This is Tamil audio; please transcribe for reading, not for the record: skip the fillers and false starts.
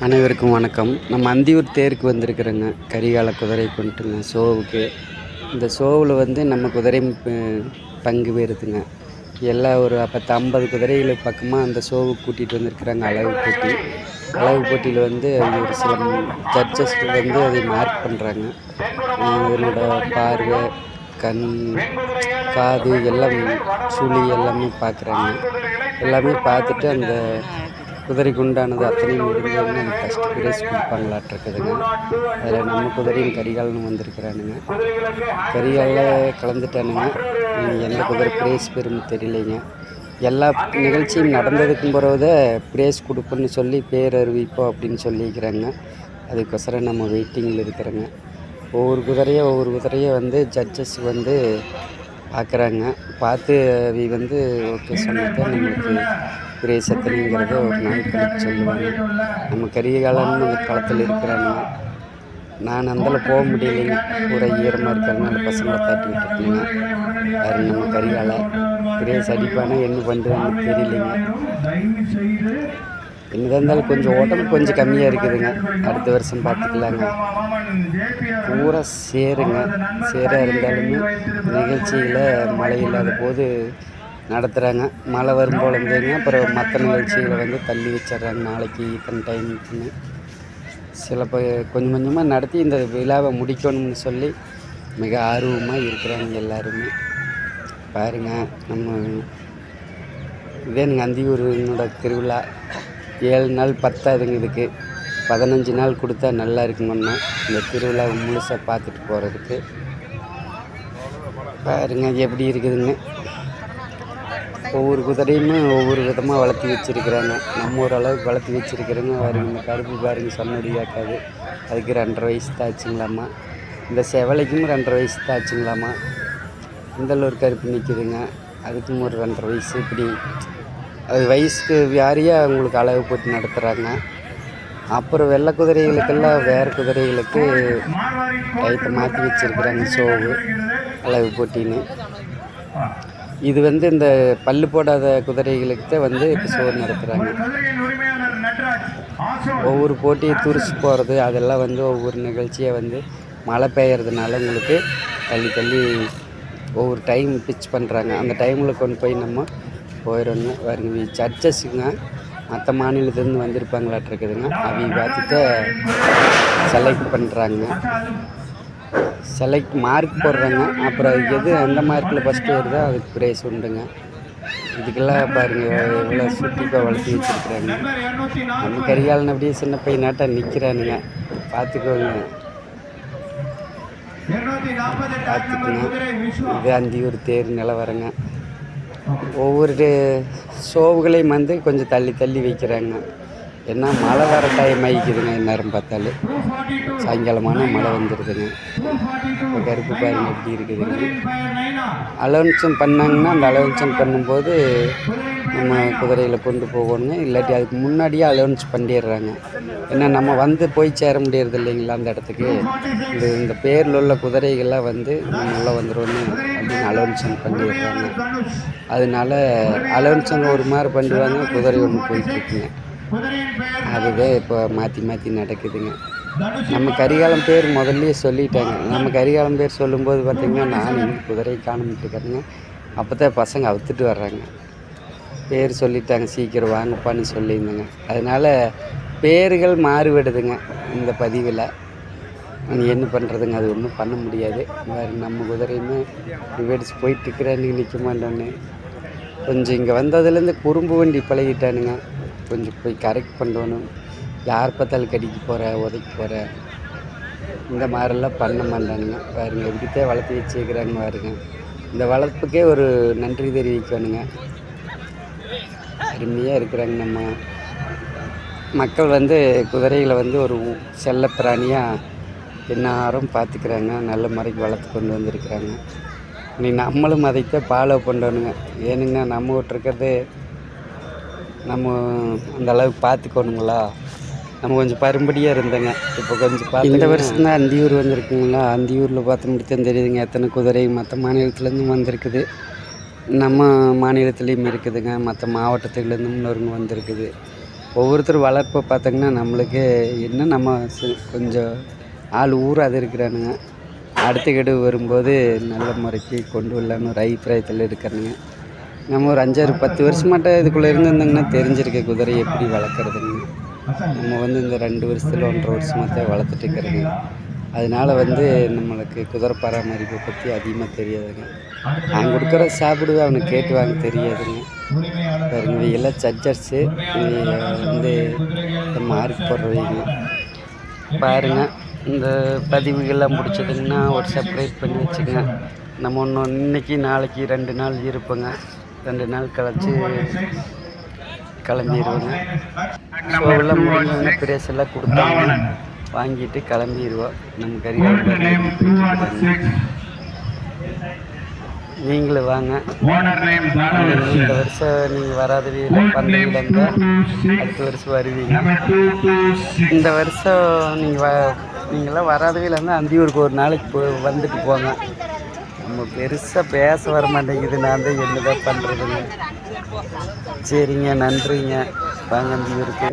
அனைவருக்கும் வணக்கம். நம்ம அந்தியூர் தேருக்கு வந்திருக்கிறோங்க. கரிகால குதிரை கொண்டுட்டுங்க ஷோவுக்கு. இந்த ஷோவில் வந்து நம்ம குதிரை பங்கு பெறுதுங்க. எல்லாம் ஒரு 50 குதிரைகள் பக்கமாக அந்த ஷோவுக்கு கூட்டிகிட்டு வந்திருக்கிறாங்க. அளவு போட்டியில் வந்து ஒரு சில ஜட்ஜஸ் வந்து அதை மார்க் பண்ணுறாங்க. அதனோட பார்வை, கண், காது எல்லாம், சுழி எல்லாமே பார்க்குறாங்க. எல்லாமே பார்த்துட்டு அந்த குதிரைக்கு உண்டானது அத்தனையும் முடிஞ்சதுன்னு அந்த ஃபஸ்ட்டு ப்ரைஸ் கொடுப்பாங்களாட்டிருக்குதுங்க. அதில் நம்ம குதிரையும் கரிகாலனும் வந்திருக்கிறானுங்க. கரிகாலில் கலந்துட்டானுங்க. எந்த குதிரை ப்ரைஸ் பெறும்னு தெரியலைங்க. எல்லா நிகழ்ச்சியும் நடந்ததுக்கும் பிறகுத ப்ரைஸ் கொடுப்போன்னு சொல்லி பேர் அறிவிப்போம் அப்படின்னு சொல்லிக்கிறாங்க. அதுக்கொசரம் நம்ம வெயிட்டிங்கில் இருக்கிறோங்க. ஒவ்வொரு குதிரையை வந்து ஜட்ஜஸ் வந்து பார்க்குறாங்க. பார்த்து வந்து ஓகே சொன்னதான் நம்மளுக்கு ப்ரைஸ் எத்தனைங்கிறத ஒரு நாள் கழித்து சொல்லுவாங்க. நம்ம கரிகாலன்னு அந்த களத்தில் இருக்கிறாங்க. நான் அந்தளவு போக முடியலைங்க. பூரா ஈரமாக இருக்கிறதுனால பசங்களை தாட்டி விட்டுருக்கீங்க. அது நம்ம கரிகால ப்ரைஸ் அடிப்பானா என்ன பண்ணுறதுன்னு தெரியலைங்க. என்னதான் இருந்தாலும் கொஞ்சம் உடம்பு கொஞ்சம் கம்மியாக இருக்குதுங்க. அடுத்த வருஷம் பார்த்துக்கலாங்க. பூரா சேராக இருந்தாலுமே நிகழ்ச்சியில் மழை இல்லாத போது நடத்துகிறாங்க. மழை வரும் போல இருந்ததுங்க. அப்புறம் மற்ற நிகழ்ச்சிகளை வந்து தள்ளி வச்சிட்றாங்க. நாளைக்கு இத்தனை டைமுக்குன்னு சில கொஞ்சம் கொஞ்சமாக நடத்தி இந்த விழாவை முடிக்கணும்னு சொல்லி மிக ஆர்வமாக இருக்கிறாங்க எல்லாருமே. பாருங்கள், நம்ம இதே எனக்கு அந்தியூரினோட திருவிழா 7 நாள் பத்தாதுங்க. இதுக்கு 15 நாள் கொடுத்தா நல்லா இருக்குங்கன்னா இந்த திருவிழாவை முழுசாக பார்த்துட்டு போகிறதுக்கு. பாருங்க எப்படி இருக்குதுங்க. ஒவ்வொரு குதிரையுமே ஒவ்வொரு விதமாக வளர்த்தி வச்சுருக்கிறாங்க. நம்ம ஓரளவுக்கு வளர்த்தி வச்சுருக்கிறோங்க. பாருங்க, இந்த கருப்பு பாருங்க சொன்னடியாக்காது. அதுக்கு 2.5 வயசு தான் ஆச்சுங்களாம்மா. இந்த செவலைக்கும் 2.5 வயசு தான் ஆச்சுங்களாம்மா. இந்தளவு ஒரு கருப்பு நிற்கிதுங்க. அதுக்கும் ஒரு 2.5 வயசு. இப்படி அது வயசுக்கு வாரியாக அவங்களுக்கு அளவு போட்டு நடத்துகிறாங்க. அப்புறம் வெள்ளை குதிரைகளுக்கெல்லாம் வேறு குதிரைகளுக்கு டயத்தை மாற்றி வச்சுருக்குறாங்க. ஷோவு அளவு போட்டின்னு. இது வந்து இந்த பல்லு போடாத குதிரைகளுக்கு தான் வந்து இப்போ ஷோ நடத்துகிறாங்க. ஒவ்வொரு போட்டியை துருசு போகிறது அதெல்லாம் வந்து ஒவ்வொரு நிகழ்ச்சியாக வந்து மழை பெய்யறதுனால உங்களுக்கு தள்ளி ஒவ்வொரு டைம் பிச் பண்ணுறாங்க. அந்த டைமில் கொண்டு போய் நம்ம போயிடணுங்க. பாருங்க, ஜட்ஜஸுங்க மற்ற மாநிலத்துலேருந்து வந்திருப்பாங்களாட்டிருக்குதுங்க. அவங்க பார்த்துட்டு செலக்ட் பண்ணுறாங்க. செலக்ட் மார்க் போடுறாங்க. அப்புறம் எது எந்த மார்க்கில் ஃபஸ்ட்டு வருதோ அதுக்கு ப்ரைஸ் உண்டுங்க. இதுக்கெல்லாம் பாருங்கள் எவ்வளோ சுட்டிப்பாக வளர்த்தி வச்சுருக்குறாங்க. நம்ம கரிகாலன் அப்படியே சின்ன பையனாட்டம் நிற்கிறானுங்க. பார்த்துக்கோங்க. இது அந்தியூர் தேர் நிலவரங்க. ஒவ்வொரு ஷோவுகளையும் வந்து கொஞ்சம் தள்ளி வைக்கிறாங்க. ஏன்னா மழை வர டைம் ஆகிக்குதுங்க. நேரம் பார்த்தாலும் சாயங்காலமான மழை வந்துடுதுங்க. இப்போ கருப்பு பாருங்க எப்படி இருக்குதுங்க. அலௌன்ஸும் பண்ணாங்கன்னா அந்த அலௌன்ஸும் பண்ணும்போது நம்ம குதிரையில் கொண்டு போகணுங்க. இல்லாட்டி அதுக்கு முன்னாடியே அலௌன்ஸ் பண்ணிடுறாங்க. ஏன்னா நம்ம வந்து போய் சேர முடியறது இல்லைங்களா அந்த இடத்துக்கு. இந்த பேரில் உள்ள குதிரைகள்லாம் வந்து நம்ம உள்ளே வந்துடுவோன்னு அப்படின்னு அலௌன்ஸன் பண்ணிடுறாங்க. அதனால அலௌன்ஸன் ஒரு மாதிரி பண்ணுவாங்க. குதிரை ஒன்று போயிட்டுருக்குங்க. அதுதான் இப்போ மாற்றி நடக்குதுங்க. நம்ம கரிகாலம் பேர் முதல்லையே சொல்லிட்டாங்க. நம்ம கரிகாலம் பேர் சொல்லும்போது பார்த்திங்கன்னா நான் இன்னும் குதிரையை காணமிட்டுக்கிறேங்க. அப்போ தான் பசங்க அவுத்துட்டு வர்றாங்க. பேர் சொல்லிட்டாங்க, சீக்கிரம் வாங்கப்பான்னு சொல்லியிருந்தேங்க. அதனால் பேர்கள் மாறுபடுதுங்க இந்த பதிவில். என்ன பண்ணுறதுங்க, அது ஒன்றும் பண்ண முடியாது. நம்ம குதிரையுமே ரிவேட்ஸ் போயிட்டுருக்கிறேன்னு நிற்க மாட்டோன்னு கொஞ்சம் இங்கே வந்ததுலேருந்து குறும்பு வண்டி பழகிட்டானுங்க. கொஞ்சம் போய் கரெக்ட் பண்ணணும். யார் பார்த்தாலும் கடிக்க போகிற, உதைக்க போகிற, இந்த மாதிரிலாம் பண்ண மாட்டானுங்க. பாருங்க எப்படித்தான் வளர்த்து வச்சுக்கிறாங்க பாருங்க. இந்த வளர்ப்புக்கே ஒரு நன்றி தெரிவிக்கணுங்க. அருமையாக இருக்கிறாங்க. நம்ம மக்கள் வந்து குதிரைகளை வந்து ஒரு செல்ல பிராணியாக எல்லாரும் பார்த்துக்கிறாங்க. நல்ல முறைக்கு வளர்த்து கொண்டு வந்திருக்கிறாங்க. நீ நம்மளும் அதைத்தான் ஃபாலோ பண்ணணுங்க. ஏனுங்கன்னா நம்ம விட்டுருக்கிறது நம்ம அந்த அளவுக்கு பார்த்துக்கணுங்களா. நம்ம கொஞ்சம் பரும்படியாக இருந்தேங்க. இப்போ கொஞ்சம் பார்த்து இந்த வருஷம் தான் அந்தியூர் வந்திருக்குங்களா. அந்தியூரில் பார்த்து முடித்தான் தெரியுதுங்க எத்தனை குதிரை மற்ற மாநிலத்துலேருந்தும் வந்திருக்குது. நம்ம மாநிலத்துலேயும் இருக்குதுங்க. மற்ற மாவட்டத்துலேருந்தும் இன்னொருங்க வந்திருக்குது. ஒவ்வொருத்தர் வளர்ப்பை பார்த்தீங்கன்னா நம்மளுக்கு என்ன நம்ம கொஞ்சம் ஆள் ஊராது இருக்கிறானுங்க. அடுத்த கெடு வரும்போது நல்ல முறைக்கு கொண்டு வரலான்னு ஒரு அபிப்பிராயத்தில் இருக்கிறானுங்க. நம்ம ஒரு 5 10 வருஷமாட்ட இதுக்குள்ளே இருந்திருந்தாங்கன்னா தெரிஞ்சிருக்க குதிரை எப்படி வளர்க்குறதுன்னு. நம்ம இந்த 2 வருஷத்தில் 1.5 வருஷமாக தான் வளர்த்துட்டு இருக்கிறேங்க. அதனால் நம்மளுக்கு குதிரை பராமரிப்பை பற்றி அதிகமாக தெரியாதுங்க. நான் கொடுக்குற சாப்பிடுவேன், அவனுக்கு கேட்டு வாங்க தெரியாதுங்க. பாருங்க இவையெல்லாம் சஜ்ஜர்ஸு, இந்த மார்க் போடுறவங்க. பாருங்கள், இந்த பதிவுகள்லாம் பிடிச்சதுங்கன்னா ஒரு சப்ஸ்கிரைப் பண்ணி வச்சுங்க. நம்ம இன்னைக்கு நாளைக்கு 2 நாள் இருப்போங்க. 2 நாள் கழிச்சு கிளம்பிடுவோங்க. ஷோவெல்லாம் முடிஞ்சோடனே ப்ரைஸ் எல்லாம் கொடுத்தாங்க, வாங்கிட்டு கிளம்பிடுவோம். நம்ம கரிகால் நீங்களும் வாங்க. இந்த வருஷம் நீங்கள் வராத பந்தவியில் இருந்தால் அடுத்த வருஷம் வருவீங்க. இந்த வருஷம் நீங்களாம் வராதவியில் இருந்தால் அந்தியூருக்கு ஒரு நாளைக்கு வந்துட்டு போங்க. நம்ம பெருசாக பேச வர மாட்டேங்குது, நான் தான் என்ன தான் பண்ணுறதுங்க. சரிங்க, நன்றிங்க. வாங்க அந்தியூருக்கு.